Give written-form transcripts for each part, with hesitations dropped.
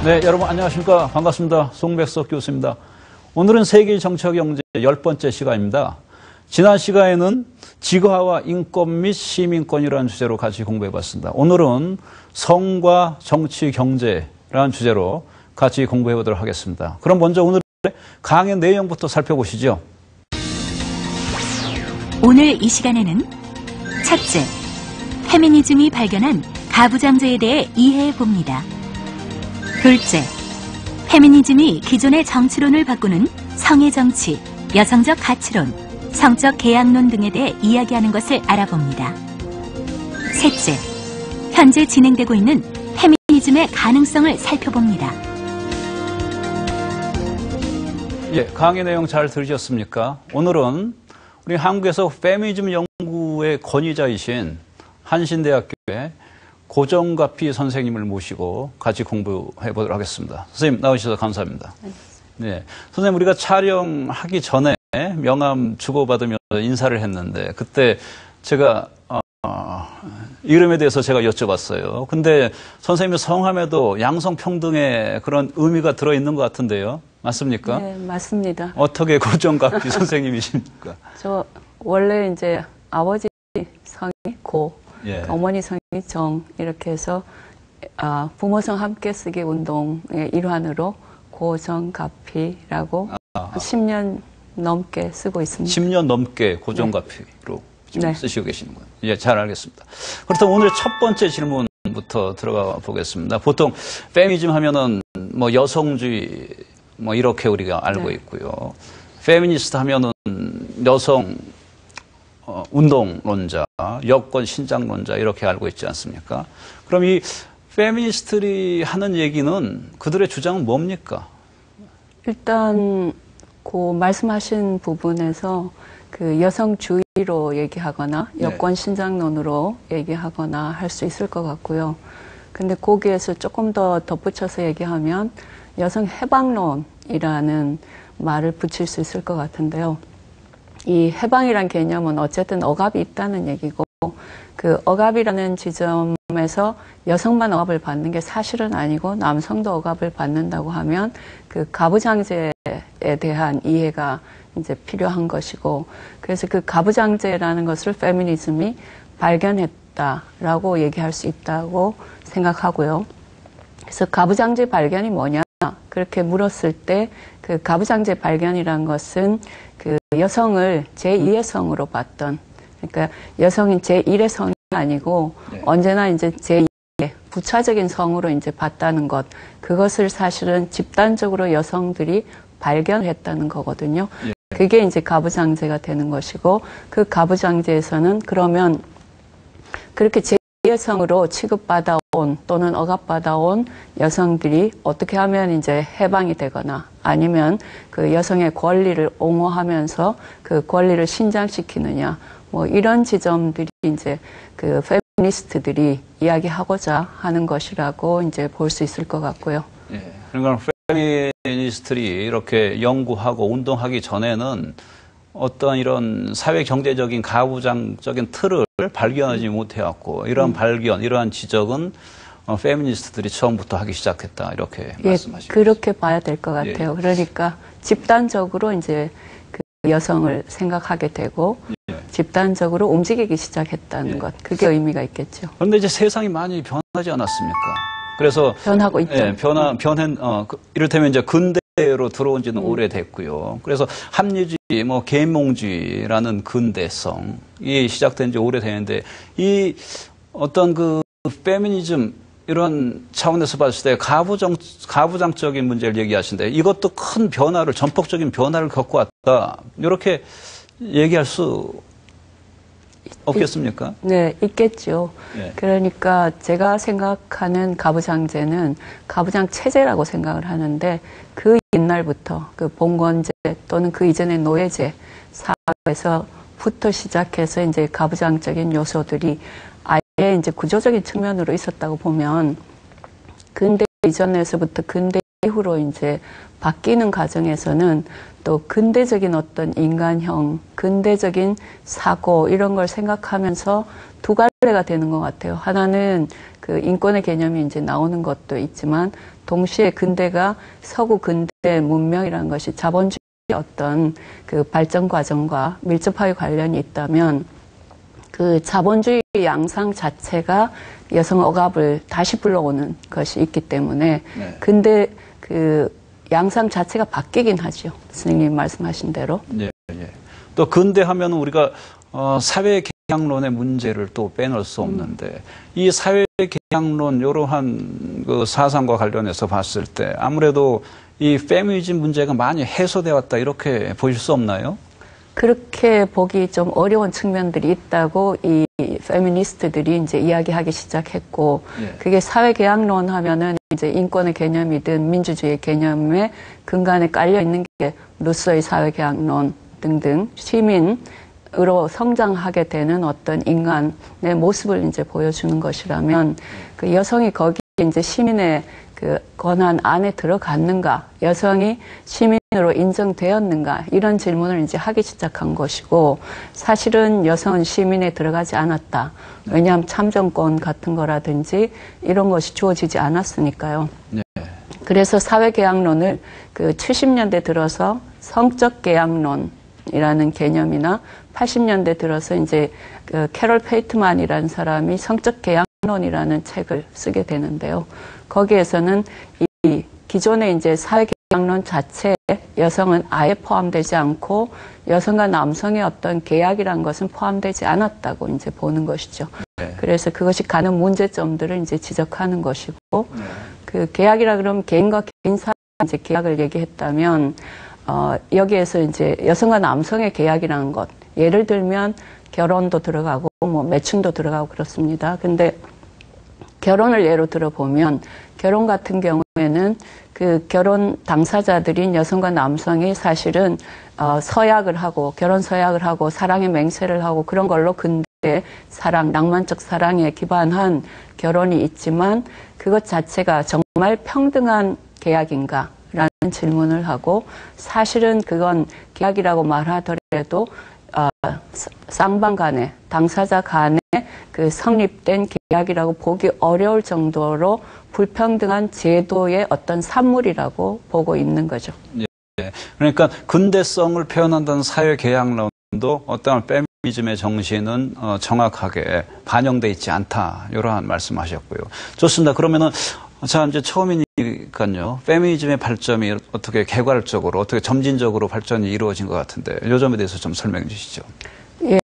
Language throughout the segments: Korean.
네, 여러분 안녕하십니까. 반갑습니다. 송백석 교수입니다. 오늘은 세계 정치와 경제 10번째 시간입니다. 지난 시간에는 지구화와 인권 및 시민권이라는 주제로 같이 공부해봤습니다. 오늘은 성과 정치, 경제라는 주제로 같이 공부해보도록 하겠습니다. 그럼 먼저 오늘의 강의 내용부터 살펴보시죠. 오늘 이 시간에는 첫째, 페미니즘이 발견한 가부장제에 대해 이해해봅니다. 둘째, 페미니즘이 기존의 정치론을 바꾸는 성의 정치, 여성적 가치론, 성적 계약론 등에 대해 이야기하는 것을 알아봅니다. 셋째, 현재 진행되고 있는 페미니즘의 가능성을 살펴봅니다. 예, 강의 내용 잘 들으셨습니까? 오늘은 우리 한국에서 페미니즘 연구의 권위자이신 한신대학교의 고정가피 선생님을 모시고 같이 공부해 보도록 하겠습니다. 선생님 나오셔서 감사합니다. 네, 선생님 우리가 촬영하기 전에 명함 주고받으면서 인사를 했는데 그때 제가 이름에 대해서 제가 여쭤봤어요. 근데 선생님의 성함에도 양성평등의 그런 의미가 들어있는 것 같은데요. 맞습니까? 네, 맞습니다. 어떻게 고정가피 선생님이십니까? 저 원래 이제 아버지 성이 고, 예. 어머니 성이 정 이렇게 해서 부모성 함께 쓰기 운동의 일환으로 고정가피라고 10년 넘게 쓰고 있습니다. 10년 넘게 고정가피로 지금 네. 쓰시고 계시는 거예요. 예, 잘 알겠습니다. 그렇다면 오늘 첫 번째 질문부터 들어가 보겠습니다. 보통 페미니즘 하면은 뭐 여성주의 뭐 이렇게 우리가 알고 네. 있고요. 페미니스트 하면은 여성 운동론자, 여권 신장론자 이렇게 알고 있지 않습니까? 그럼 이 페미니스트들이 하는 얘기는 그들의 주장은 뭡니까? 일단 그 말씀하신 부분에서 그 여성주의로 얘기하거나 여권 신장론으로 얘기하거나 할 수 있을 것 같고요. 근데 거기에서 조금 더 덧붙여서 얘기하면 여성 해방론이라는 말을 붙일 수 있을 것 같은데요. 이 해방이란 개념은 어쨌든 억압이 있다는 얘기고 그 억압이라는 지점에서 여성만 억압을 받는 게 사실은 아니고 남성도 억압을 받는다고 하면 그 가부장제에 대한 이해가 이제 필요한 것이고 그래서 그 가부장제라는 것을 페미니즘이 발견했다라고 얘기할 수 있다고 생각하고요. 그래서 가부장제 발견이 뭐냐? 그렇게 물었을 때 그 가부장제 발견이란 것은 그 여성을 제2의 성으로 봤던 그러니까 여성인 제1의 성이 아니고 언제나 이제 제2의 부차적인 성으로 이제 봤다는 것 그것을 사실은 집단적으로 여성들이 발견했다는 거거든요. 그게 이제 가부장제가 되는 것이고 그 가부장제에서는 그러면 그렇게 제2의 성으로 취급받아온 또는 억압받아온 여성들이 어떻게 하면 이제 해방이 되거나 아니면 그 여성의 권리를 옹호하면서 그 권리를 신장시키느냐 뭐 이런 지점들이 이제 그 페미니스트들이 이야기하고자 하는 것이라고 이제 볼 수 있을 것 같고요. 예. 그러니까 페미니스트들이 이렇게 연구하고 운동하기 전에는 어떤 이런 사회 경제적인 가부장적인 틀을 발견하지 못해왔고 이러한 발견, 이러한 지적은 페미니스트들이 처음부터 하기 시작했다 이렇게 말씀하시죠. 그렇게 봐야 될 것 같아요. 그러니까 집단적으로 이제 그 여성을 생각하게 되고 집단적으로 움직이기 시작했다는 것, 그게 의미가 있겠죠. 그런데 이제 세상이 많이 변하지 않았습니까? 그래서 변하고 있죠. 이를테면 이제 근대로 들어온 지는 오래됐고요. 그래서 합리주의, 뭐 계몽주의라는 근대성이 시작된 지 오래되는데 이 어떤 그 페미니즘 이런 차원에서 봤을 때 가부장적인 문제를 얘기하시는데 이것도 큰 변화를 전폭적인 변화를 겪고 왔다 이렇게 얘기할 수 없겠습니까? 네, 있겠죠. 네. 그러니까 제가 생각하는 가부장제는 가부장 체제라고 생각을 하는데 그 옛날부터 그 봉건제 또는 그 이전의 노예제 사회에서부터 시작해서 이제 가부장적인 요소들이 아예 이제 구조적인 측면으로 있었다고 보면 근대 이전에서부터 근대 이후로 이제 바뀌는 과정에서는 또 근대적인 어떤 인간형, 근대적인 사고 이런 걸 생각하면서 두 갈래가 되는 것 같아요. 하나는 그 인권의 개념이 이제 나오는 것도 있지만 동시에 근대가 서구 근대 문명이라는 것이 자본주의 어떤 그 발전 과정과 밀접하게 관련이 있다면 그 자본주의 양상 자체가 여성 억압을 다시 불러오는 것이 있기 때문에 네. 근데 그 양상 자체가 바뀌긴 하죠. 선생님 말씀하신 대로. 예, 예. 또 근대하면 우리가 사회 개혁론의 문제를 또 빼놓을 수 없는데 이 사회 개혁론 이러한 그 사상과 관련해서 봤을 때 아무래도 이 페미니즘 문제가 많이 해소되어 왔다 이렇게 보실 수 없나요? 그렇게 보기 좀 어려운 측면들이 있다고 이 페미니스트들이 이제 이야기하기 시작했고, 예. 그게 사회개혁론 하면은 이제 인권의 개념이든 민주주의 개념의 근간에 깔려 있는 게 루소의 사회개혁론 등등 시민으로 성장하게 되는 어떤 인간의 모습을 이제 보여주는 것이라면 그 여성이 거기에 이제 시민의 그 권한 안에 들어갔는가, 여성이 시민으로 인정되었는가 이런 질문을 이제 하기 시작한 것이고 사실은 여성은 시민에 들어가지 않았다. 왜냐하면 참정권 같은 거라든지 이런 것이 주어지지 않았으니까요. 네. 그래서 사회개혁론을 그 70년대 들어서 성적 개혁론이라는 개념이나 80년대 들어서 이제 그 캐럴 페이트만이라는 사람이 성적 개혁론이라는 책을 쓰게 되는데요. 거기에서는 이 기존의 이제 사회개혁론 자체에 여성은 아예 포함되지 않고 여성과 남성의 어떤 계약이라는 것은 포함되지 않았다고 이제 보는 것이죠. 네. 그래서 그것이 가는 문제점들을 이제 지적하는 것이고, 네. 그 계약이라 그러면 개인과 개인 사이 이제 계약을 얘기했다면, 여기에서 이제 여성과 남성의 계약이라는 것, 예를 들면 결혼도 들어가고 뭐 매춘도 들어가고 그렇습니다. 근데 결혼을 예로 들어보면 결혼 같은 경우에는 그 결혼 당사자들인 여성과 남성이 사실은 서약을 하고 결혼 서약을 하고 사랑의 맹세를 하고 그런 걸로 근대 사랑, 낭만적 사랑에 기반한 결혼이 있지만 그것 자체가 정말 평등한 계약인가? 라는 질문을 하고 사실은 그건 계약이라고 말하더라도 쌍방 간에 당사자 간에 그 성립된 계약이라고 보기 어려울 정도로 불평등한 제도의 어떤 산물이라고 보고 있는 거죠. 예. 그러니까 근대성을 표현한다는 사회개혁론도 어떠한 페미니즘의 정신은 정확하게 반영돼 있지 않다 이러한 말씀하셨고요. 좋습니다. 그러면은 자 이제 처음이니까요. 페미니즘의 발전이 어떻게 개괄적으로 어떻게 점진적으로 발전이 이루어진 것 같은데 이 점에 대해서 좀 설명해 주시죠. 예,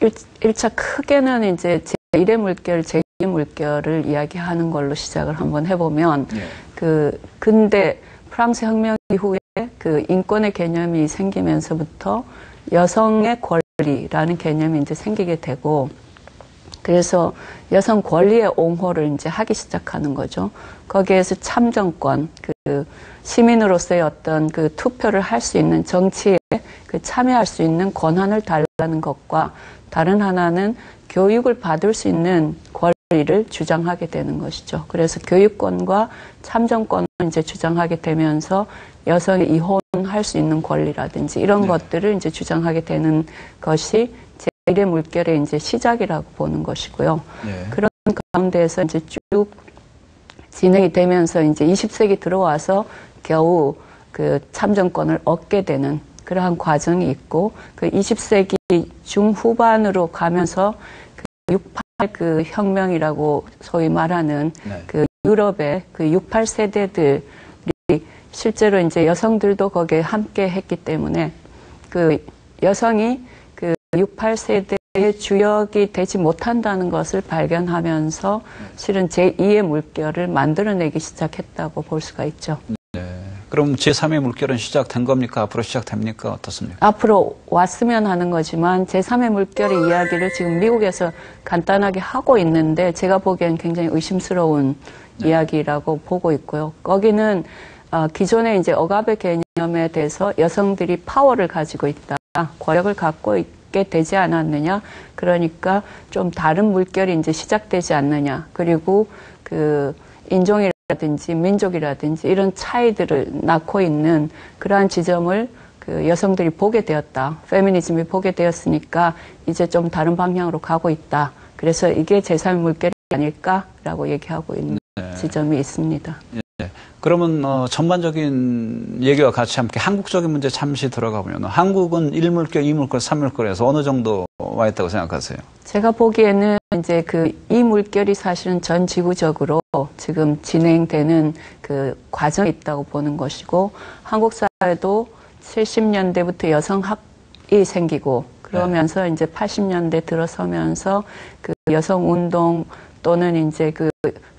1차 크게는 이제 제1의 물결, 제2의 물결을 이야기하는 걸로 시작을 한번 해보면 예. 그 근대 프랑스 혁명 이후에 그 인권의 개념이 생기면서부터 여성의 권리라는 개념이 이제 생기게 되고 그래서 여성 권리의 옹호를 이제 하기 시작하는 거죠. 거기에서 참정권, 그 시민으로서의 어떤 그 투표를 할 수 있는 정치에 그 참여할 수 있는 권한을 달라는 것과 다른 하나는 교육을 받을 수 있는 권리를 주장하게 되는 것이죠. 그래서 교육권과 참정권을 이제 주장하게 되면서 여성이 이혼할 수 있는 권리라든지 이런 것들을 이제 주장하게 되는 것이 제1의 물결의 이제 시작이라고 보는 것이고요. 네. 그런 가운데에서 이제 쭉 진행이 되면서 이제 20세기 들어와서 겨우 그 참정권을 얻게 되는 그러한 과정이 있고 그 20세기 중후반으로 가면서 그 68 그 혁명이라고 소위 말하는 네. 그 유럽의 그 68 세대들이 실제로 이제 여성들도 거기에 함께 했기 때문에 그 여성이 그 68 세대의 주역이 되지 못한다는 것을 발견하면서 실은 제2의 물결을 만들어내기 시작했다고 볼 수가 있죠. 네. 그럼 제3의 물결은 시작된 겁니까? 앞으로 시작됩니까? 어떻습니까? 앞으로 왔으면 하는 거지만 제3의 물결의 이야기를 지금 미국에서 간단하게 하고 있는데 제가 보기엔 굉장히 의심스러운 이야기라고 보고 있고요. 거기는 기존의 이제 억압의 개념에 대해서 여성들이 파워를 가지고 있다, 권력을 갖고 있게 되지 않았느냐, 그러니까 좀 다른 물결이 이제 시작되지 않느냐, 그리고 그 인종이라든지 민족이라든지 이런 차이들을 낳고 있는 그러한 지점을 그 여성들이 보게 되었다. 페미니즘이 보게 되었으니까 이제 좀 다른 방향으로 가고 있다. 그래서 이게 제3의 물결의 아닐까라고 얘기하고 있는 지점이 있습니다. 예. 그러면 전반적인 얘기와 같이 함께 한국적인 문제 잠시 들어가 보면 한국은 1물결, 2물결, 3물결에서 어느 정도 와 있다고 생각하세요? 제가 보기에는 이제 이 물결이 사실은 전 지구적으로 지금 진행되는 그 과정이 있다고 보는 것이고, 한국 사회도 70년대부터 여성학이 생기고 그러면서 이제 80년대 들어서면서 그 여성 운동 또는 이제 그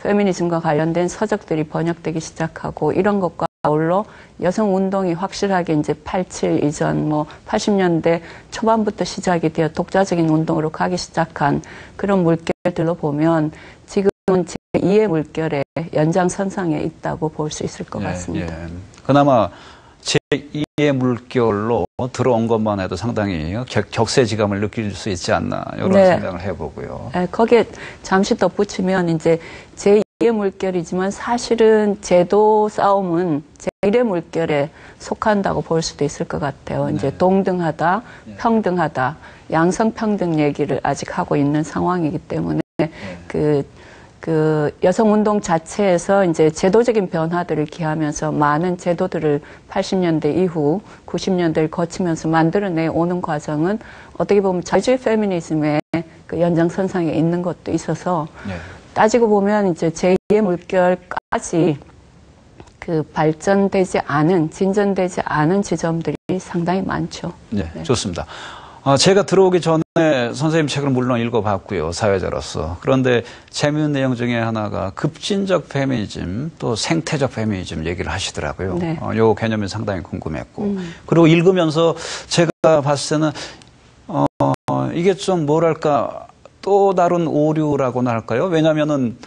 페미니즘과 관련된 서적들이 번역되기 시작하고, 이런 것과 아울러 여성 운동이 확실하게 이제 87 이전 80년대 초반부터 시작이 되어 독자적인 운동으로 가기 시작한 그런 물결들로 보면 지금은 제2의 물결의 연장선상에 있다고 볼 수 있을 것 같습니다. 예. 그나마 제2의 물결로 들어온 것만 해도 상당히 격세지감을 느낄 수 있지 않나, 이런 생각을 해보고요. 거기에 잠시 덧붙이면 이제 제2의 물결이지만 사실은 제도 싸움은 제1의 물결에 속한다고 볼 수도 있을 것 같아요. 이제 동등하다, 평등하다, 양성평등 얘기를 아직 하고 있는 상황이기 때문에 그 여성운동 자체에서 이제 제도적인 변화들을 기하면서 많은 제도들을 80년대 이후 90년대를 거치면서 만들어내 오는 과정은 어떻게 보면 자유주의 페미니즘의 그 연장선상에 있는 것도 있어서 따지고 보면 이제 제2의 물결까지 그 발전되지 않은, 진전되지 않은 지점들이 상당히 많죠. 네. 좋습니다. 제가 들어오기 전에 선생님 책을 물론 읽어봤고요, 사회자로서. 그런데 재미있는 내용 중에 하나가 급진적 페미니즘, 또 생태적 페미니즘 얘기를 하시더라고요. 요 개념이 상당히 궁금했고. 그리고 읽으면서 제가 봤을 때는, 이게 좀 뭐랄까, 또 다른 오류라고나 할까요? 왜냐면은,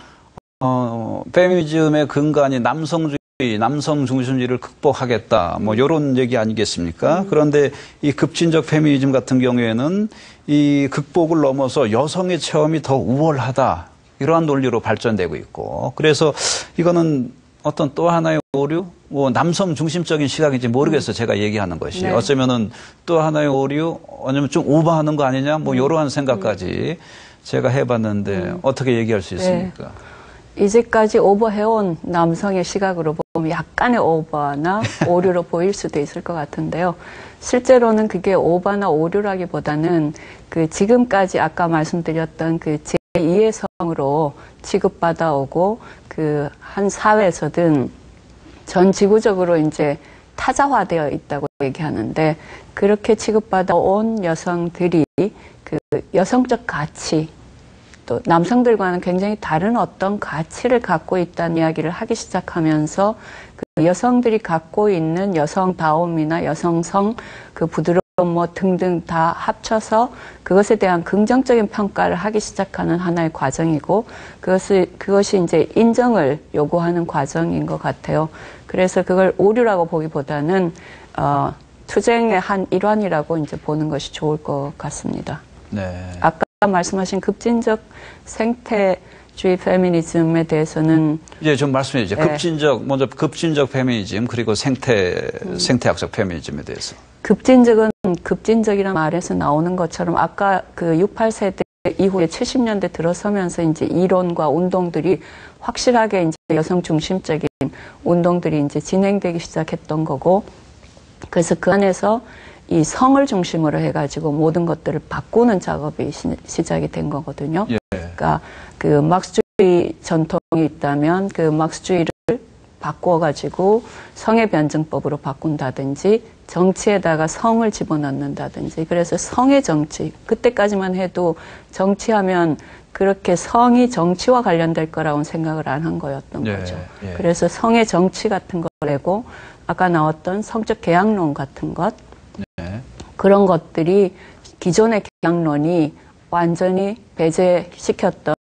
페미니즘의 근간이 남성 중심주의를 극복하겠다, 요런 얘기 아니겠습니까? 그런데 이 급진적 페미니즘 같은 경우에는 이 극복을 넘어서 여성의 체험이 더 우월하다, 이러한 논리로 발전되고 있고, 그래서 이거는 어떤 또 하나의 오류? 남성 중심적인 시각인지 모르겠어요, 제가 얘기하는 것이. 어쩌면은 또 하나의 오류, 아니면 좀 오버하는 거 아니냐, 이러한 생각까지 제가 해봤는데, 어떻게 얘기할 수 있습니까? 이제까지 오버해온 남성의 시각으로 보면 약간의 오버나 오류로 보일 수도 있을 것 같은데요. 실제로는 그게 오버나 오류라기보다는 그 지금까지 아까 말씀드렸던 그 제2의 성으로 취급받아오고 그 한 사회에서든 전 지구적으로 이제 타자화되어 있다고 얘기하는데, 그렇게 취급받아온 여성들이 그 여성적 가치, 또 남성들과는 굉장히 다른 어떤 가치를 갖고 있다는 이야기를 하기 시작하면서 그 여성들이 갖고 있는 여성다움이나 여성성, 그 부드러움 등등 다 합쳐서 그것에 대한 긍정적인 평가를 하기 시작하는 하나의 과정이고, 그것이 이제 인정을 요구하는 과정인 것 같아요. 그래서 그걸 오류라고 보기보다는 투쟁의 한 일환이라고 이제 보는 것이 좋을 것 같습니다. 아까 말씀하신 급진적 생태주의 페미니즘에 대해서는 좀 말씀해 주세요. 먼저 급진적 페미니즘, 그리고 생태학적 페미니즘에 대해서. 급진적이라는 말에서 나오는 것처럼 아까 그 68세대 이후에 70년대 들어서면서 이제 이론과 운동들이 확실하게 이제 여성 중심적인 운동들이 이제 진행되기 시작했던 거고, 그래서 그 안에서 이 성을 중심으로 해가지고 모든 것들을 바꾸는 작업이 시작이 된 거거든요. 그러니까 그 막스주의 전통이 있다면 그 막스주의를 바꿔가지고 성의 변증법으로 바꾼다든지, 정치에다가 성을 집어넣는다든지, 그래서 성의 정치, 그때까지만 해도 정치하면 그렇게 성이 정치와 관련될 거라고는 생각을 안 한 거였던 거죠. 그래서 성의 정치 같은 걸 내고, 아까 나왔던 성적 계약론 같은 것, 그런 것들이 기존의 계약론이 완전히 배제시켰던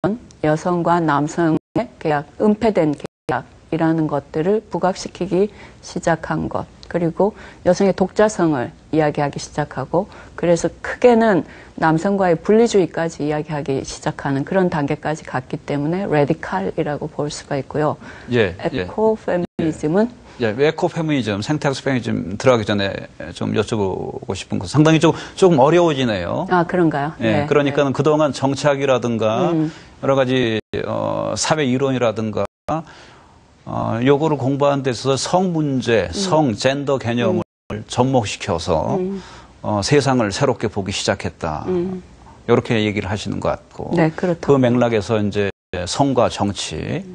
여성과 남성의 계약, 은폐된 계약이라는 것들을 부각시키기 시작한 것, 그리고 여성의 독자성을 이야기하기 시작하고, 그래서 크게는 남성과의 분리주의까지 이야기하기 시작하는 그런 단계까지 갔기 때문에 레디칼이라고 볼 수가 있고요. 에코페미니즘은 에코페미니즘, 생태학적 페미니즘 들어가기 전에 좀 여쭤보고 싶은 거, 상당히 조금 어려워지네요. 그런가요? 그러니까는 그동안 정치학이라든가 여러 가지 사회 이론이라든가 요거를 공부하는 데 있어서 성 문제, 성, 젠더 개념을 접목시켜서 세상을 새롭게 보기 시작했다. 이렇게 얘기를 하시는 것 같고. 네, 그렇다. 그 맥락에서 이제 성과 정치.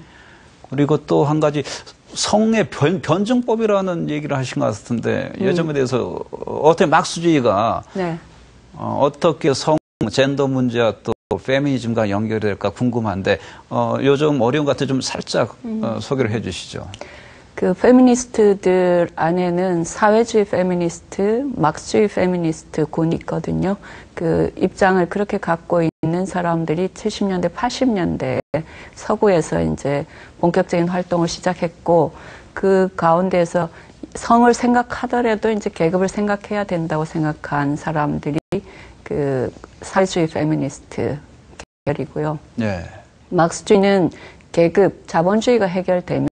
그리고 또 한 가지 성의 변증법이라는 얘기를 하신 것 같은데 이 점에 대해서 어떻게 막스주의가 네. 어떻게 성, 젠더 문제와 또 페미니즘과 연결이 될까 궁금한데 요즘 어려운 것 같아 좀 살짝 소개를 해 주시죠. 그 페미니스트들 안에는 사회주의 페미니스트, 막스주의 페미니스트 군이 있거든요. 그 입장을 그렇게 갖고 있는 사람들이 70년대, 80년대에 서구에서 이제 본격적인 활동을 시작했고 그 가운데에서 성을 생각하더라도 이제 계급을 생각해야 된다고 생각한 사람들이 그 사회주의 페미니스트 계열이고요. 네. 막스주의는 계급, 자본주의가 해결되면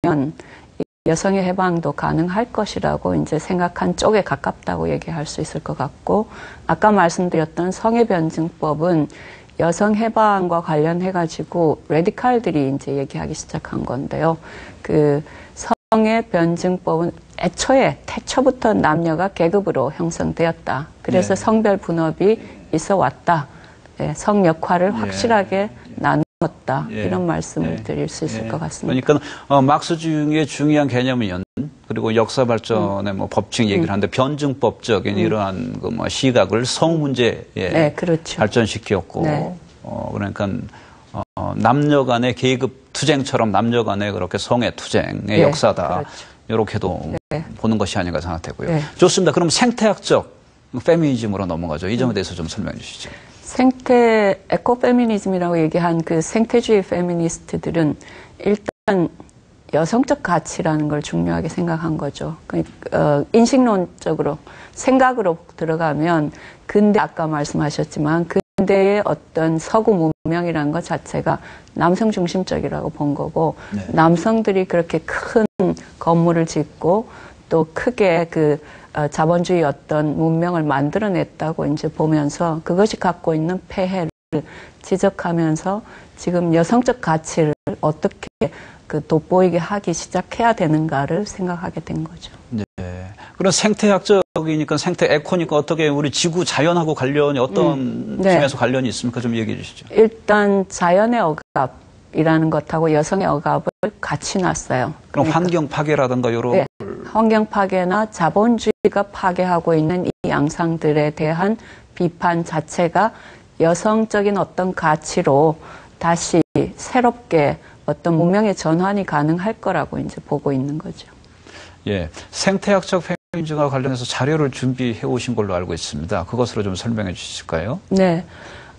여성의 해방도 가능할 것이라고 이제 생각한 쪽에 가깝다고 얘기할 수 있을 것 같고, 아까 말씀드렸던 성의 변증법은 여성 해방과 관련해가지고 레디칼들이 이제 얘기하기 시작한 건데요. 그 성의 변증법은 애초에 태초부터 남녀가 계급으로 형성되었다. 그래서 네. 성별 분업이 있어 왔다. 네, 성 역할을 확실하게 나누었다. 이런 말씀을 드릴 수 있을 것 같습니다. 그러니까 막스주의의 중요한 개념은 그리고 역사 발전의 뭐 법칙 얘기를 하는데 변증법적인 이러한 그 뭐 시각을 성 문제에 네, 그렇죠. 발전시켰고 네. 그러니까 남녀 간의 계급 투쟁처럼 남녀 간의 그렇게 성의 투쟁의 역사다. 그렇죠. 이렇게도 보는 것이 아닌가 생각되고요. 네. 좋습니다. 그럼 생태학적 페미니즘으로 넘어가죠. 이 점에 대해서 좀 설명해 주시죠. 생태 에코페미니즘이라고 얘기한 그 생태주의 페미니스트들은 일단 여성적 가치라는 걸 중요하게 생각한 거죠. 인식론적으로 생각으로 들어가면 근대 아까 말씀하셨지만 근대의 어떤 서구 문명이라는 것 자체가 남성 중심적이라고 본 거고 네. 남성들이 그렇게 큰 건물을 짓고 또 크게 그 자본주의 어떤 문명을 만들어냈다고 이제 보면서 그것이 갖고 있는 폐해를 지적하면서 지금 여성적 가치를 어떻게 그 돋보이게 하기 시작해야 되는가를 생각하게 된 거죠. 네. 그런 생태학적이니까 생태 에코니까 어떻게 우리 지구 자연하고 관련이 어떤 점에서 관련이 있습니까? 좀 얘기해 주시죠. 일단 자연의 억압이라는 것하고 여성의 억압을 같이 놨어요. 그럼 환경 파괴라든가 이런 네. 환경 파괴나 자본주의가 파괴하고 있는 이 양상들에 대한 비판 자체가 여성적인 어떤 가치로 다시 새롭게 어떤 문명의 전환이 가능할 거라고 이제 보고 있는 거죠. 예, 생태학적 페미니즘과 관련해서 자료를 준비해 오신 걸로 알고 있습니다. 그것으로 좀 설명해 주실까요? 네.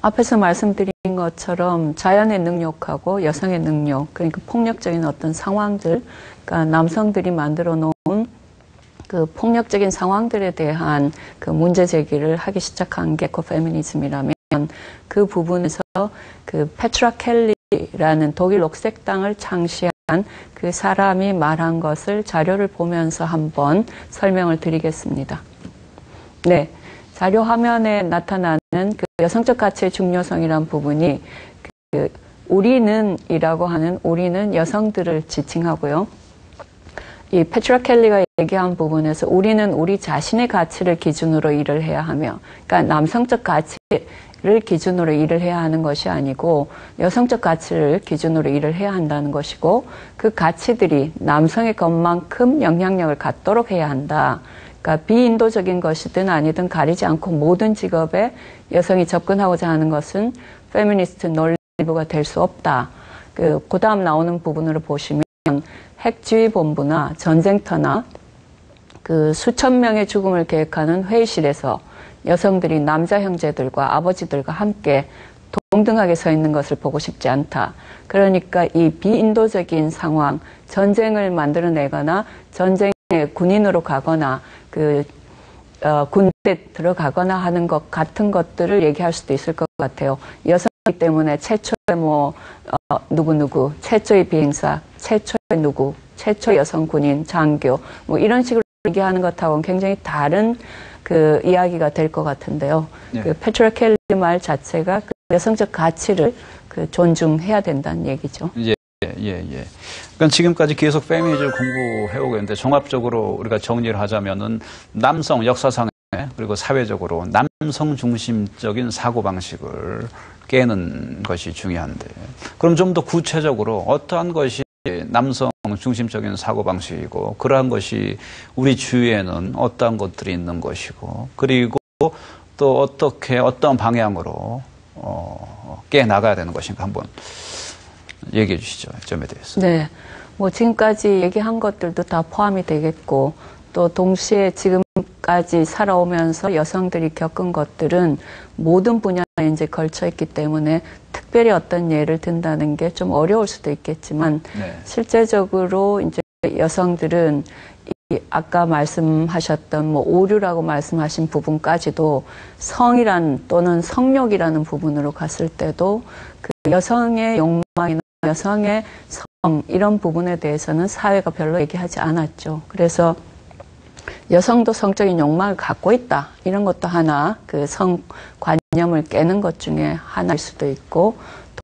앞에서 말씀드린 것처럼 자연의 능욕하고 여성의 능욕, 그러니까 폭력적인 어떤 상황들, 그러니까 남성들이 만들어 놓은 그 폭력적인 상황들에 대한 그 문제 제기를 하기 시작한 게 에코페미니즘이라면 그 부분에서 그 페트라 켈리라는 독일 녹색당을 창시한 그 사람이 말한 것을 자료를 보면서 한번 설명을 드리겠습니다. 네. 자료 화면에 나타나는 그 여성적 가치의 중요성이란 부분이 그 우리는이라고 하는 우리는 여성들을 지칭하고요. 이 페트라 켈리가 얘기한 부분에서 우리는 우리 자신의 가치를 기준으로 일을 해야 하며, 그러니까 남성적 가치를 기준으로 일을 해야 하는 것이 아니고 여성적 가치를 기준으로 일을 해야 한다는 것이고 그 가치들이 남성의 것만큼 영향력을 갖도록 해야 한다. 그러니까 비인도적인 것이든 아니든 가리지 않고 모든 직업에 여성이 접근하고자 하는 것은 페미니스트 논리부가 될 수 없다. 그 다음 나오는 부분으로 보시면 핵지휘 본부나 전쟁터나 그 수천 명의 죽음을 계획하는 회의실에서 여성들이 남자 형제들과 아버지들과 함께 동등하게 서 있는 것을 보고 싶지 않다. 그러니까 이 비인도적인 상황, 전쟁을 만들어내거나 전쟁에 군인으로 가거나 군대에 들어가거나 하는 것 같은 것들을 얘기할 수도 있을 것 같아요. 여성이기 때문에 최초의 누구누구, 최초의 비행사, 최초의 누구, 최초 여성 군인, 장교, 뭐 이런 식으로 얘기하는 것하고는 굉장히 다른 그 이야기가 될 것 같은데요. 네. 그 페트라 켈리 말 자체가 그 여성적 가치를 그 존중해야 된다는 얘기죠. 예. 그러니까 지금까지 계속 페미니즘을 공부해오고 있는데 종합적으로 우리가 정리를 하자면은 남성 역사상에 그리고 사회적으로 남성 중심적인 사고방식을 깨는 것이 중요한데 그럼 좀 더 구체적으로 어떠한 것이 남성 중심적인 사고방식이고 그러한 것이 우리 주위에는 어떠한 것들이 있는 것이고 그리고 또 어떻게 어떤 방향으로 깨나가야 되는 것인가 한번 얘기해 주시죠. 이 점에 대해서. 네. 뭐 지금까지 얘기한 것들도 다 포함이 되겠고 또 동시에 지금까지 살아오면서 여성들이 겪은 것들은 모든 분야에 이제 걸쳐 있기 때문에 특별히 어떤 예를 든다는 게 좀 어려울 수도 있겠지만 네. 실제적으로 이제 여성들은 이 아까 말씀하셨던 뭐 오류라고 말씀하신 부분까지도 성이란 또는 성욕이라는 부분으로 갔을 때도 그 여성의 욕망이나 여성의 성 이런 부분에 대해서는 사회가 별로 얘기하지 않았죠. 그래서 여성도 성적인 욕망을 갖고 있다. 이런 것도 하나 그 성관념을 깨는 것 중에 하나일 수도 있고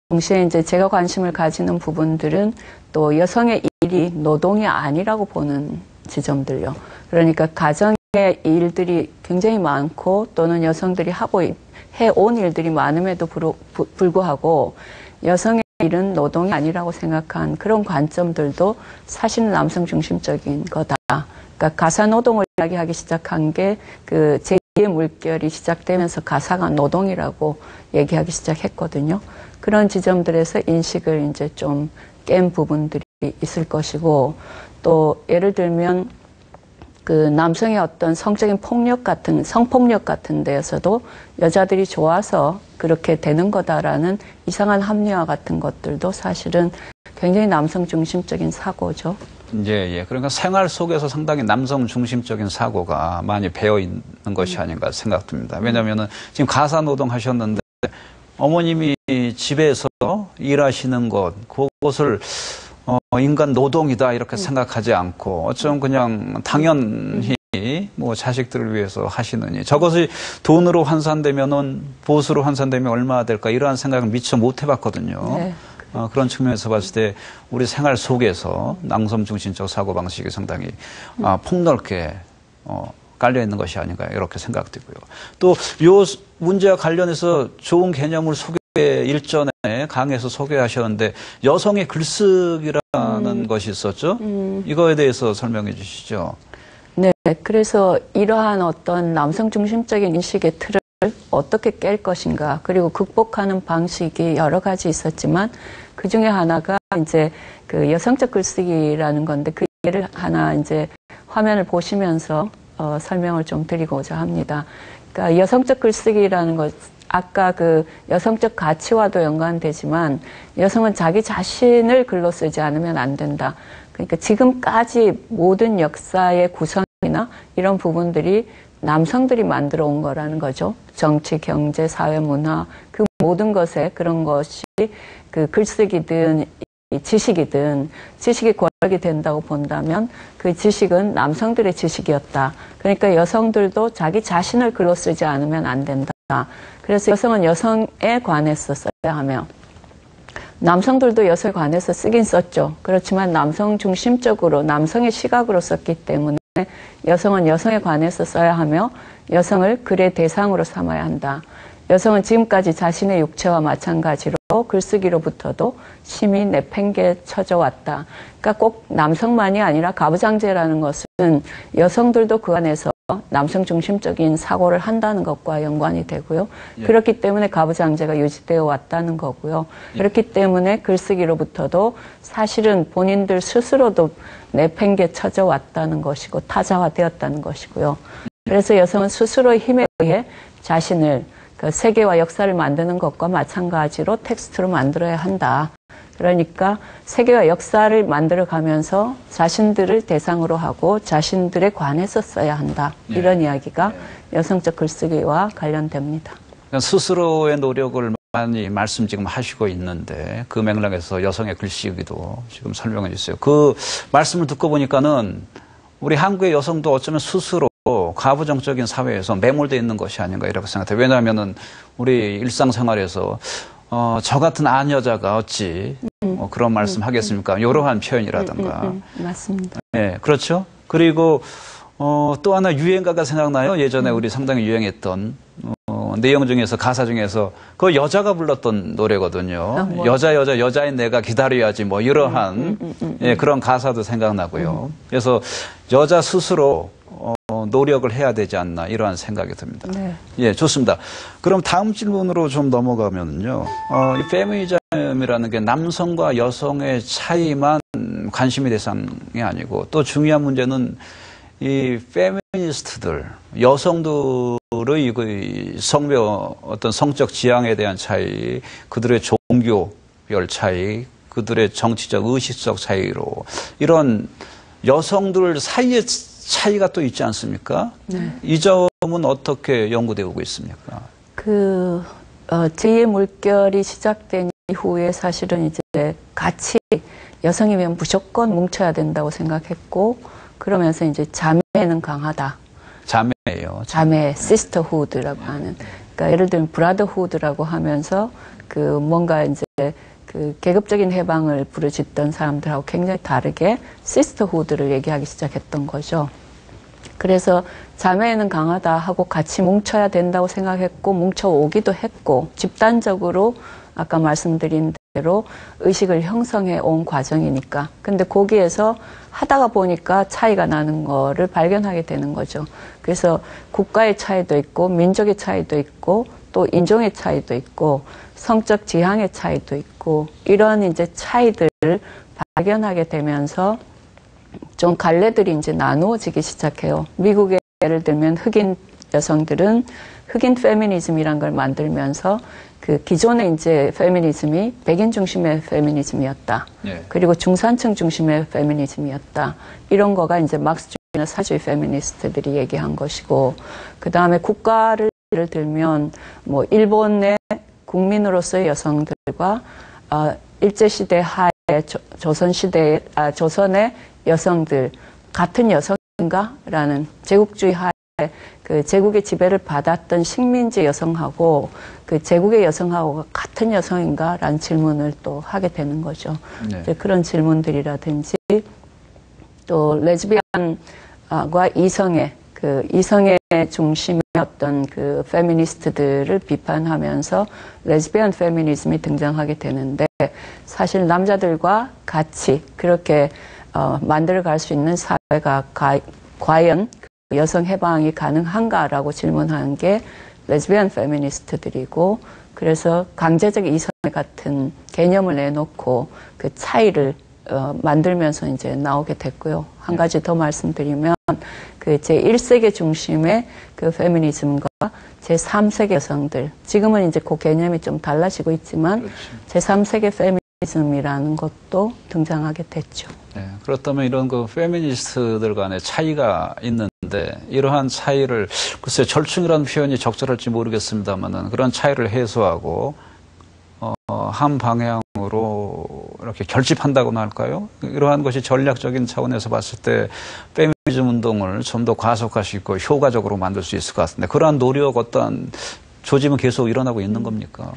동시에 이제 제가 관심을 가지는 부분들은 또 여성의 일이 노동이 아니라고 보는 지점들요. 그러니까 가정의 일들이 굉장히 많고 또는 여성들이 하고 해온 일들이 많음에도 불구하고 여성의 일은 노동이 아니라고 생각한 그런 관점들도 사실은 남성 중심적인 거다. 그러니까 가사 노동을 이야기하기 시작한 게 그 제2의 물결이 시작되면서 가사가 노동이라고 얘기하기 시작했거든요. 그런 지점들에서 인식을 이제 좀 깬 부분들이 있을 것이고 또 예를 들면 그 남성의 어떤 성적인 폭력 같은 성폭력 같은 데에서도 여자들이 좋아서 그렇게 되는 거다라는 이상한 합리화 같은 것들도 사실은 굉장히 남성 중심적인 사고죠. 예. 그러니까 생활 속에서 상당히 남성 중심적인 사고가 많이 배어 있는 것이 아닌가 생각됩니다. 왜냐하면은 지금 가사 노동 하셨는데 어머님이 집에서 일하시는 것, 그것을 인간 노동이다 이렇게 생각하지 않고 어쩌면 그냥 당연히 뭐 자식들을 위해서 하시느니 저것이 돈으로 환산되면은 보수로 환산되면 얼마나 될까 이러한 생각을 미처 못 해봤거든요. 네. 그런 측면에서 봤을 때 우리 생활 속에서 남성 중심적 사고방식이 상당히 폭넓게 깔려 있는 것이 아닌가 이렇게 생각되고요. 또 요 문제와 관련해서 좋은 개념을 일전에 강의에서 소개하셨는데 여성의 글쓰기라는 것이 있었죠. 이거에 대해서 설명해 주시죠. 네, 그래서 이러한 어떤 남성 중심적인 인식의 틀을 어떻게 깰 것인가 그리고 극복하는 방식이 여러 가지 있었지만 그 중에 하나가 이제 그 여성적 글쓰기라는 건데 그 예를 하나 이제 화면을 보시면서 설명을 좀 드리고자 합니다. 그러니까 여성적 글쓰기라는 것 아까 그 여성적 가치와도 연관되지만 여성은 자기 자신을 글로 쓰지 않으면 안 된다. 그러니까 지금까지 모든 역사의 구성이나 이런 부분들이 남성들이 만들어 온 거라는 거죠. 정치, 경제, 사회, 문화 그 모든 것에 그런 것이 그 글쓰기든 지식이든 지식이 권력이 된다고 본다면 그 지식은 남성들의 지식이었다. 그러니까 여성들도 자기 자신을 글로 쓰지 않으면 안 된다. 그래서 여성은 여성에 관해서 써야 하며 남성들도 여성에 관해서 쓰긴 썼죠. 그렇지만 남성 중심적으로 남성의 시각으로 썼기 때문에 여성은 여성에 관해서 써야 하며 여성을 글의 대상으로 삼아야 한다. 여성은 지금까지 자신의 육체와 마찬가지로 글쓰기로부터도 심히 내팽개쳐져 왔다. 그러니까 꼭 남성만이 아니라 가부장제라는 것은 여성들도 그 안에서 남성 중심적인 사고를 한다는 것과 연관이 되고요. 예. 그렇기 때문에 가부장제가 유지되어 왔다는 거고요. 예. 그렇기 때문에 글쓰기로부터도 사실은 본인들 스스로도 내팽개쳐져 왔다는 것이고 타자화되었다는 것이고요. 그래서 여성은 스스로의 힘에 의해 자신을 그 세계와 역사를 만드는 것과 마찬가지로 텍스트로 만들어야 한다. 그러니까 세계와 역사를 만들어가면서 자신들을 대상으로 하고 자신들에 관해서 써야 한다. 이런 이야기가 여성적 글쓰기와 관련됩니다. 스스로의 노력을 많이 말씀 지금 하시고 있는데 그 맥락에서 여성의 글쓰기도 지금 설명해 주세요. 그 말씀을 듣고 보니까는 우리 한국의 여성도 어쩌면 스스로 가부장적인 사회에서 매몰되어 있는 것이 아닌가 이렇게 생각해요. 왜냐하면은 우리 일상생활에서 저 같은 안 여자가 어찌 그런 말씀 하겠습니까? 이러한 표현이라든가. 맞습니다. 네, 그렇죠. 그리고 또 하나 유행가가 생각나요. 예전에 우리 상당히 유행했던 내용 중에서 가사 중에서 그 여자가 불렀던 노래거든요. 여자인 내가 기다려야지 뭐 이러한 예, 그런 가사도 생각나고요. 그래서 여자 스스로 노력을 해야 되지 않나 이러한 생각이 듭니다. 네. 예, 좋습니다. 그럼 다음 질문으로 좀 넘어가면요. 이 페미니즘이라는 게 남성과 여성의 차이만 관심의 대상이 아니고 또 중요한 문제는 이 페미니스트들, 여성들의 그 성별, 어떤 성적 지향에 대한 차이, 그들의 종교별 차이, 그들의 정치적, 의식적 차이로 이런 여성들 사이의 차이가 또 있지 않습니까? 네. 이 점은 어떻게 연구되고 있습니까? 제2의 물결이 시작된 이후에 사실은 이제 같이 여성이면 무조건 뭉쳐야 된다고 생각했고, 그러면서 이제 자매는 강하다. 자매예요. 자매, 시스터후드라고 하는. 그러니까 예를 들면 브라더후드라고 하면서 뭔가 이제 계급적인 해방을 부르짖던 사람들하고 굉장히 다르게 시스터후드를 얘기하기 시작했던 거죠. 그래서 자매는 강하다 하고 같이 뭉쳐야 된다고 생각했고 뭉쳐오기도 했고 집단적으로 아까 말씀드린 대로 의식을 형성해 온 과정이니까. 근데 거기에서 하다가 보니까 차이가 나는 거를 발견하게 되는 거죠. 그래서 국가의 차이도 있고 민족의 차이도 있고 또 인종의 차이도 있고 성적 지향의 차이도 있고 이런 이제 차이들을 발견하게 되면서 좀 갈래들이 이제 나누어지기 시작해요. 미국의 예를 들면 흑인 여성들은 흑인 페미니즘이란 걸 만들면서 기존의 이제 페미니즘이 백인 중심의 페미니즘이었다. 예. 그리고 중산층 중심의 페미니즘이었다. 이런 거가 이제 막스주의나 사주의 페미니스트들이 얘기한 것이고, 그 다음에 국가를 예를 들면 뭐 일본의 국민으로서의 여성들과 일제시대 하에 조선의 여성들 같은 여성인가라는 제국주의 하에 제국의 지배를 받았던 식민지 여성하고 제국의 여성하고가 같은 여성인가라는 질문을 또 하게 되는 거죠. 네. 이제 그런 질문들이라든지 또 레즈비언과 이성의 중심의 어떤 페미니스트들을 비판하면서 레즈비언 페미니즘이 등장하게 되는데 사실 남자들과 같이 그렇게 만들어갈 수 있는 사회가 과연 여성 해방이 가능한가라고 질문하는 게 레즈비언 페미니스트들이고, 그래서 강제적 이성 같은 개념을 내놓고 그 차이를 만들면서 이제 나오게 됐고요. 한 가지 더 말씀드리면 제1세계 중심의 페미니즘과 제3세계 여성들, 지금은 이제 그 개념이 좀 달라지고 있지만 그렇지. 제3세계 페미니즘이라는 것도 등장하게 됐죠. 네, 그렇다면 이런 페미니스트들 간의 차이가 있는데 이러한 차이를 글쎄 절충이라는 표현이 적절할지 모르겠습니다만은 그런 차이를 해소하고 한 방향으로 이렇게 결집한다고나 할까요? 이러한 것이 전략적인 차원에서 봤을 때 페미니즘 운동을 좀 더 가속화시키고 효과적으로 만들 수 있을 것 같은데 그러한 노력 어떠한 조짐은 계속 일어나고 있는 겁니까?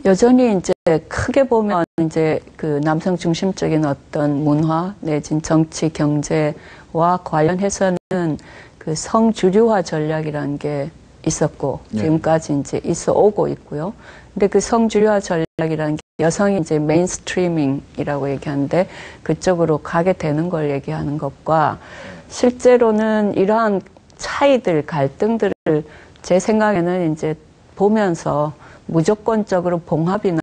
여전히 이제 크게 보면 이제 남성 중심적인 어떤 문화 내진 정치 경제와 관련해서는 성주류화 전략이라는 게 있었고 네. 지금까지 이제 있어 오고 있고요. 근데 성주류화 전략이라는 게 여성이 이제 메인스트리밍이라고 얘기하는데 그쪽으로 가게 되는 걸 얘기하는 것과 실제로는 이러한 차이들, 갈등들을 제 생각에는 이제 보면서 무조건적으로 봉합이나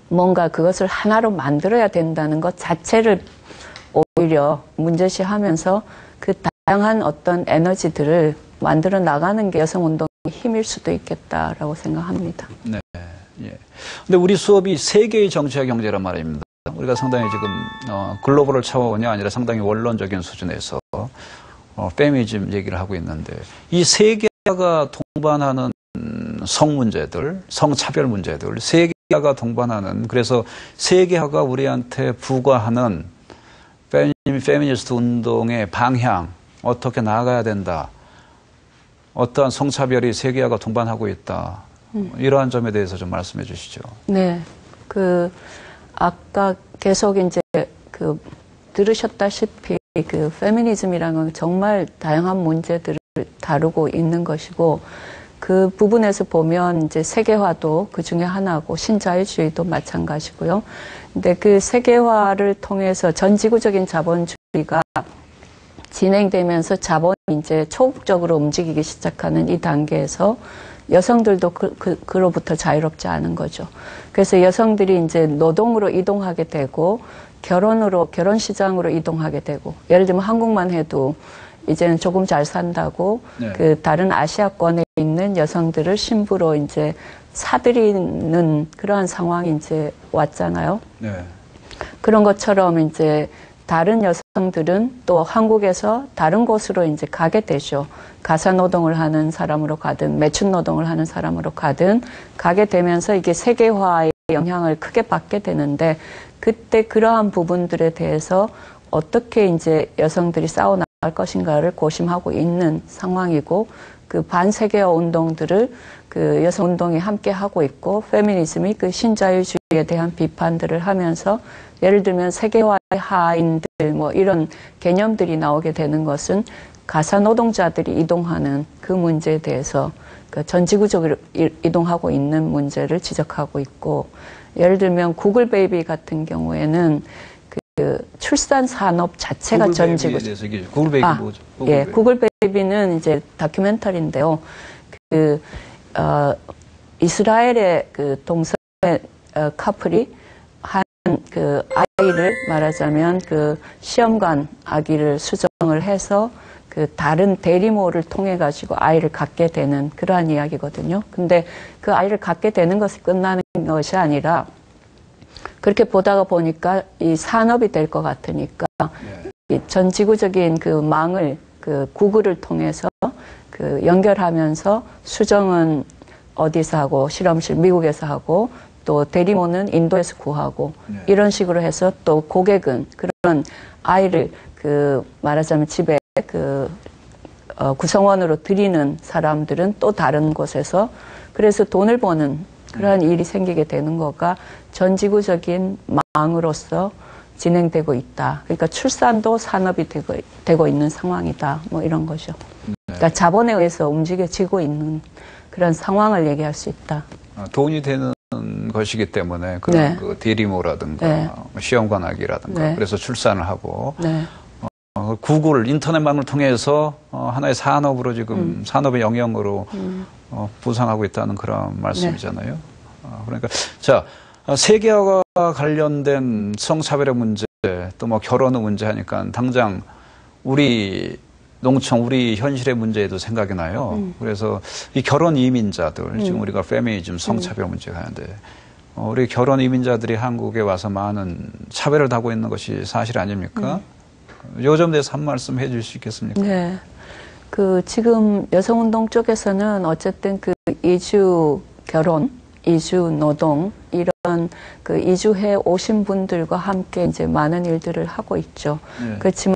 뭔가 그것을 하나로 만들어야 된다는 것 자체를 오히려 문제시하면서 다양한 어떤 에너지들을 만들어 나가는 게 여성운동의 힘일 수도 있겠다라고 생각합니다. 네. 예. 근데 우리 수업이 세계의 정치와 경제란 말입니다. 우리가 상당히 지금 글로벌 차원이 아니라 상당히 원론적인 수준에서 페미니즘 얘기를 하고 있는데 이 세계가 동반하는 성 문제들, 성차별 문제들, 세계화가 동반하는 그래서 세계화가 우리한테 부과하는 페미니스트 운동의 방향 어떻게 나아가야 된다. 어떠한 성차별이 세계화가 동반하고 있다. 이러한 점에 대해서 좀 말씀해 주시죠. 네. 아까 계속 이제 들으셨다시피 페미니즘이라는 건 정말 다양한 문제들을 다루고 있는 것이고, 그 부분에서 보면 이제 세계화도 그 중에 하나고, 신자유주의도 마찬가지고요. 근데 그 세계화를 통해서 전 지구적인 자본주의가 진행되면서 자본이 이제 초국적으로 움직이기 시작하는 이 단계에서 여성들도 그로부터 자유롭지 않은 거죠. 그래서 여성들이 이제 노동으로 이동하게 되고, 결혼 시장으로 이동하게 되고, 예를 들면 한국만 해도 이제는 조금 잘 산다고 네. 다른 아시아권에 있는 여성들을 신부로 이제 사들이는 그러한 상황이 이제 왔잖아요. 네. 그런 것처럼 이제 다른 여성들은 또 한국에서 다른 곳으로 이제 가게 되죠. 가사 노동을 하는 사람으로 가든 매춘 노동을 하는 사람으로 가든 가게 되면서 이게 세계화의 영향을 크게 받게 되는데, 그때 그러한 부분들에 대해서 어떻게 이제 여성들이 싸워 나갈 것인가를 고심하고 있는 상황이고, 그 반세계화 운동들을 여성 운동이 함께 하고 있고, 페미니즘이 신자유주의에 대한 비판들을 하면서, 예를 들면 세계화의 하인들 뭐 이런 개념들이 나오게 되는 것은 가사 노동자들이 이동하는 그 문제에 대해서 전 지구적으로 이동하고 있는 문제를 지적하고 있고, 예를 들면 구글 베이비 같은 경우에는 출산 산업 자체가 전 지구. 구글 베이비 뭐죠? 예, 구글 베이비는 이제 다큐멘터리인데요. 이스라엘의 동성 커플이 아이를 말하자면 시험관 아기를 수정을 해서 다른 대리모를 통해 가지고 아이를 갖게 되는 그러한 이야기거든요. 근데 그 아이를 갖게 되는 것이 끝나는 것이 아니라, 그렇게 보다가 보니까 이 산업이 될 것 같으니까 이 전 지구적인 망을 구글을 통해서 연결하면서 수정은 어디서 하고, 실험실 미국에서 하고, 또 대리모는 인도에서 구하고, 이런 식으로 해서 또 고객은 그런 아이를 말하자면 집에 구성원으로 들이는 사람들은 또 다른 곳에서, 그래서 돈을 버는 그러한 일이 생기게 되는 거가 전 지구적인 망으로서 진행되고 있다. 그러니까 출산도 산업이 되고 있는 상황이다. 뭐 이런 거죠. 그러니까 자본에 의해서 움직여지고 있는 그런 상황을 얘기할 수 있다. 돈이 되는 것이기 때문에 그런 네. 대리모라든가 네. 시험관아기라든가 네. 그래서 출산을 하고 네. 구글 인터넷망을 통해서 하나의 산업으로 지금 산업의 영역으로 부상하고 있다는 그런 말씀이잖아요. 네. 그러니까 자, 세계화와 관련된 성차별의 문제, 또 뭐 결혼의 문제 하니까 당장 우리 농촌, 우리 현실의 문제에도 생각이 나요. 그래서 이 결혼 이민자들, 지금 우리가 페미니즘, 성차별 문제가 하는데, 우리 결혼 이민자들이 한국에 와서 많은 차별을 당하고 있는 것이 사실 아닙니까? 요 점에 대해서 한 말씀 해 주실 수 있겠습니까? 네. 지금 여성운동 쪽에서는 어쨌든 이주 결혼, 이주 노동, 이런 이주해 오신 분들과 함께 이제 많은 일들을 하고 있죠. 네. 그렇지만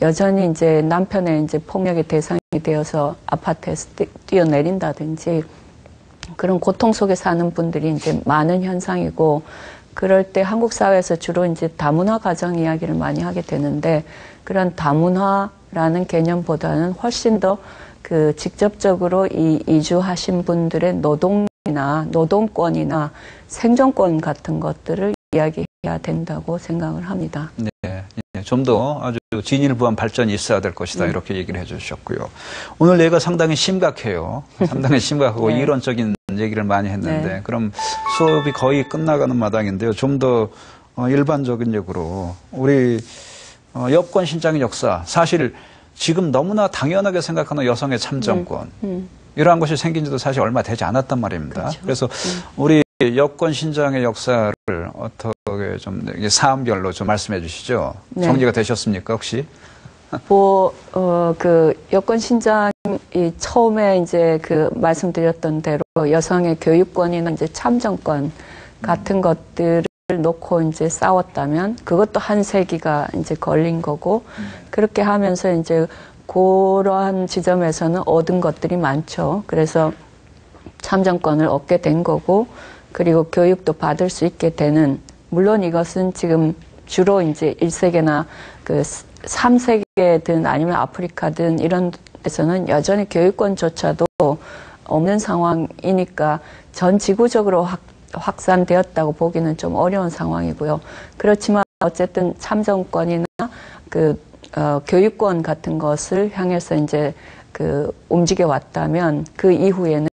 여전히 이제 남편의 이제 폭력의 대상이 되어서 아파트에서 뛰어내린다든지 그런 고통 속에 사는 분들이 이제 많은 현상이고, 그럴 때 한국 사회에서 주로 이제 다문화 가정 이야기를 많이 하게 되는데, 그런 다문화라는 개념보다는 훨씬 더 직접적으로 이 이주하신 분들의 노동권이나 생존권 같은 것들을 이야기해야 된다고 생각을 합니다. 네, 좀 더 아주 진일보한 발전이 있어야 될 것이다 이렇게 얘기를 해주셨고요. 오늘 얘가 상당히 심각해요. 상당히 심각하고 네. 이론적인 얘기를 많이 했는데 네. 그럼 수업이 거의 끝나가는 마당인데요. 좀 더 일반적인 얘기로 우리 여권 신장의 역사, 사실 지금 너무나 당연하게 생각하는 여성의 참정권 이러한 것이 생긴 지도 사실 얼마 되지 않았단 말입니다. 그렇죠. 그래서 우리 여권 신장의 역사를 어떻게 좀 사안별로 좀 말씀해 주시죠. 네. 정리가 되셨습니까, 혹시? 여권 신장이 처음에 이제 말씀드렸던 대로 여성의 교육권이나 이제 참정권 같은 것들을 놓고 이제 싸웠다면 그것도 한 세기가 이제 걸린 거고, 그렇게 하면서 이제 그러한 지점에서는 얻은 것들이 많죠. 그래서 참정권을 얻게 된 거고, 그리고 교육도 받을 수 있게 되는, 물론 이것은 지금 주로 이제 1세계나 그 3세계든 아니면 아프리카든 이런 데서는 여전히 교육권조차도 없는 상황이니까 전 지구적으로 확산되었다고 보기는 좀 어려운 상황이고요. 그렇지만 어쨌든 참정권이나 교육권 같은 것을 향해서 이제 움직여 왔다면 그 이후에는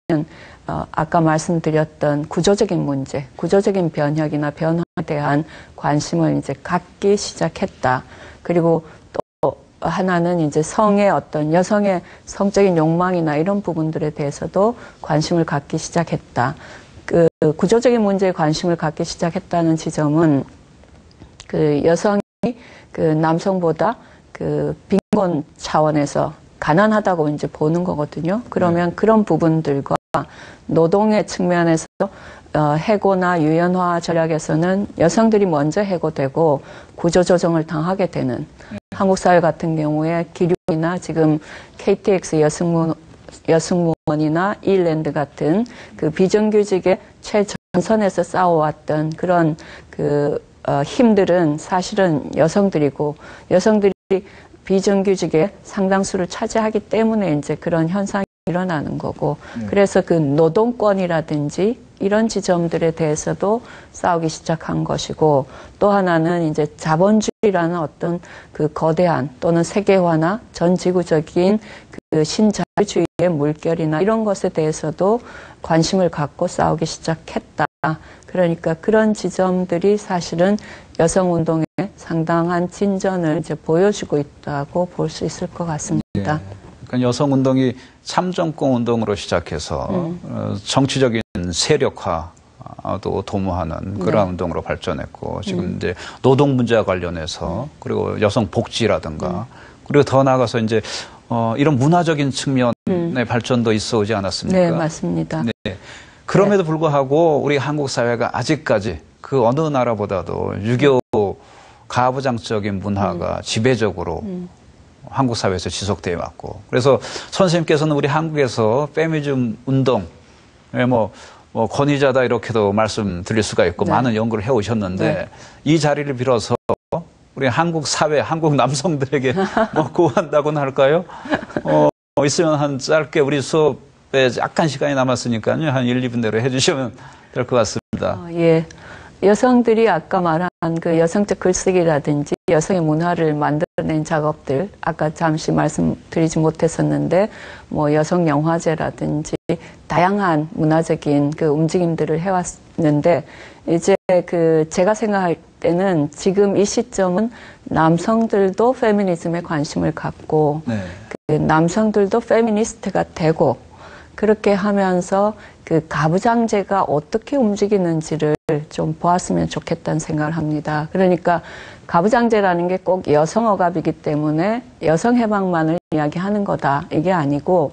아까 말씀드렸던 구조적인 문제, 구조적인 변혁이나 변화에 대한 관심을 이제 갖기 시작했다. 그리고 또 하나는 이제 성의 어떤 여성의 성적인 욕망이나 이런 부분들에 대해서도 관심을 갖기 시작했다. 구조적인 문제에 관심을 갖기 시작했다는 지점은 여성이 남성보다 빈곤 차원에서 가난하다고 이제 보는 거거든요. 그러면 그런 부분들과 노동의 측면에서 해고나 유연화 전략에서는 여성들이 먼저 해고되고 구조조정을 당하게 되는 한국 사회 같은 경우에 기류이나 지금 KTX 여승무원이나 이랜드 같은 비정규직의 최전선에서 싸워왔던 그런 힘들은 사실은 여성들이고 여성들이 비정규직의 상당수를 차지하기 때문에 이제 그런 현상이 일어나는 거고 그래서 노동권이라든지 이런 지점들에 대해서도 싸우기 시작한 것이고 또 하나는 이제 자본주의라는 어떤 거대한 또는 세계화나 전 지구적인 신자유주의의 물결이나 이런 것에 대해서도 관심을 갖고 싸우기 시작했다. 그러니까 그런 지점들이 사실은 여성운동에 상당한 진전을 이제 보여주고 있다고 볼 수 있을 것 같습니다. 네. 그러니까 여성운동이 참정권 운동으로 시작해서 정치적인 세력화도 도모하는 그런 운동으로 발전했고 지금 이제 노동 문제와 관련해서 그리고 여성 복지라든가 그리고 더 나아가서 이제 이런 문화적인 측면의 발전도 있어 오지 않았습니까? 네, 맞습니다. 네. 그럼에도 불구하고 우리 한국 사회가 아직까지 그 어느 나라보다도 유교 가부장적인 문화가 지배적으로 한국 사회에서 지속되어 왔고 그래서 선생님께서는 우리 한국에서 페미니즘 운동에 권위자다 이렇게도 말씀드릴 수가 있고 많은 연구를 해오셨는데 이 자리를 빌어서 우리 한국 사회, 한국 남성들에게 구한다고는 할까요? 있으면 한 짧게 우리 수업에 약간 시간이 남았으니까요. 한 1, 2분 내로 해주시면 될 것 같습니다. 예. 여성들이 아까 말한 여성적 글쓰기라든지 여성의 문화를 만들어낸 작업들, 아까 잠시 말씀드리지 못했었는데, 여성 영화제라든지 다양한 문화적인 움직임들을 해왔는데, 이제 제가 생각할 때는 지금 이 시점은 남성들도 페미니즘에 관심을 갖고, 남성들도 페미니스트가 되고, 그렇게 하면서 가부장제가 어떻게 움직이는지를 좀 보았으면 좋겠다는 생각을 합니다. 그러니까 가부장제라는 게 꼭 여성 억압이기 때문에 여성 해방만을 이야기하는 거다. 이게 아니고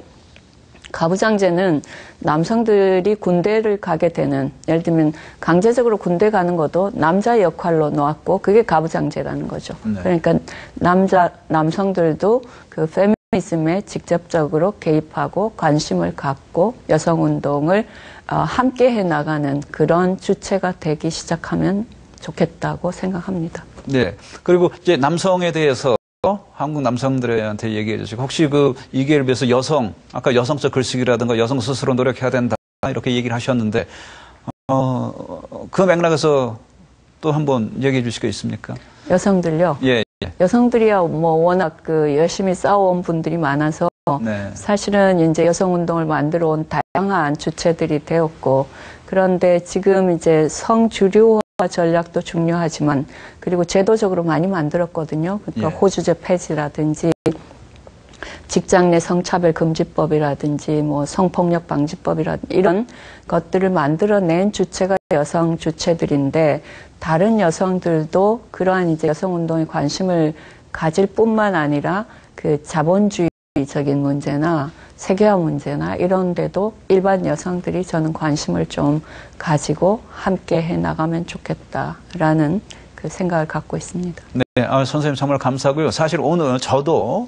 가부장제는 남성들이 군대를 가게 되는 예를 들면 강제적으로 군대 가는 것도 남자의 역할로 놓았고 그게 가부장제라는 거죠. 그러니까 남성들도 페미니즘에 직접적으로 개입하고 관심을 갖고 여성운동을 함께 해나가는 그런 주체가 되기 시작하면 좋겠다고 생각합니다. 네. 그리고 이제 남성에 대해서 한국 남성들한테 얘기해 주시고 혹시 이 기회를 위해서 아까 여성적 글쓰기라든가 여성 스스로 노력해야 된다 이렇게 얘기를 하셨는데 그 맥락에서 또 한번 얘기해 주실 거 있습니까? 여성들요? 예. 여성들이야 워낙 열심히 싸워온 분들이 많아서 사실은 이제 여성운동을 만들어 온 다양한 주체들이 되었고 그런데 지금 이제 성주류화 전략도 중요하지만 그리고 제도적으로 많이 만들었거든요. 그러니까 호주제 폐지라든지 직장 내 성차별 금지법이라든지 성폭력 방지법이라든지 이런 것들을 만들어낸 주체가 여성 주체들인데 다른 여성들도 그러한 이제 여성운동에 관심을 가질 뿐만 아니라 자본주의적인 문제나 세계화 문제나 이런 데도 일반 여성들이 저는 관심을 좀 가지고 함께 해나가면 좋겠다라는 생각을 갖고 있습니다. 네, 선생님 정말 감사하고요. 사실 오늘 저도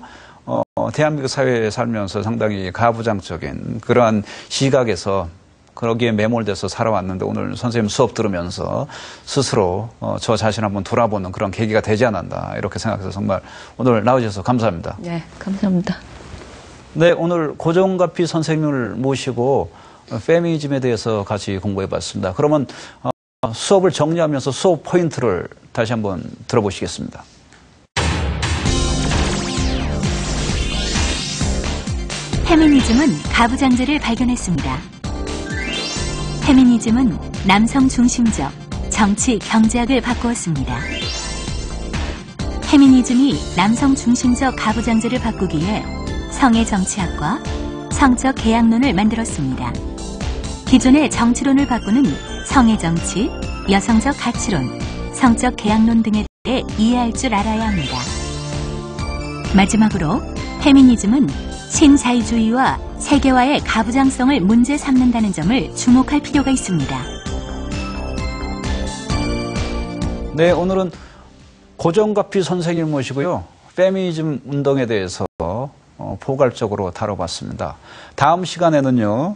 대한민국 사회에 살면서 상당히 가부장적인 그러한 시각에서 그러기에 매몰돼서 살아왔는데 오늘 선생님 수업 들으면서 스스로 저 자신 한번 돌아보는 그런 계기가 되지 않았나 이렇게 생각해서 정말 오늘 나와주셔서 감사합니다. 네, 감사합니다. 네, 오늘 고정가피 선생님을 모시고 페미니즘에 대해서 같이 공부해봤습니다. 그러면 수업을 정리하면서 수업 포인트를 다시 한번 들어보시겠습니다. 페미니즘은 가부장제를 발견했습니다. 페미니즘은 남성 중심적 정치 경제학을 바꾸었습니다. 페미니즘이 남성 중심적 가부장제를 바꾸기에 성의 정치학과 성적 계약론을 만들었습니다. 기존의 정치론을 바꾸는 성의 정치, 여성적 가치론, 성적 계약론 등에 대해 이해할 줄 알아야 합니다. 마지막으로 페미니즘은 신자유주의와 세계화의 가부장성을 문제 삼는다는 점을 주목할 필요가 있습니다. 네, 오늘은 고정가피 선생님을 모시고요. 페미니즘 운동에 대해서 포괄적으로 다뤄봤습니다. 다음 시간에는요.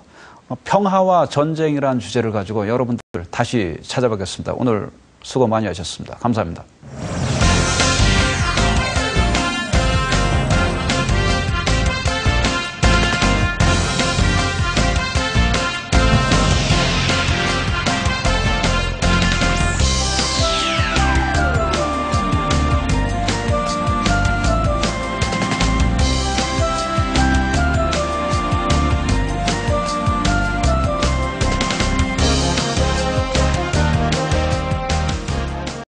평화와 전쟁이라는 주제를 가지고 여러분들 다시 찾아뵙겠습니다. 오늘 수고 많이 하셨습니다. 감사합니다.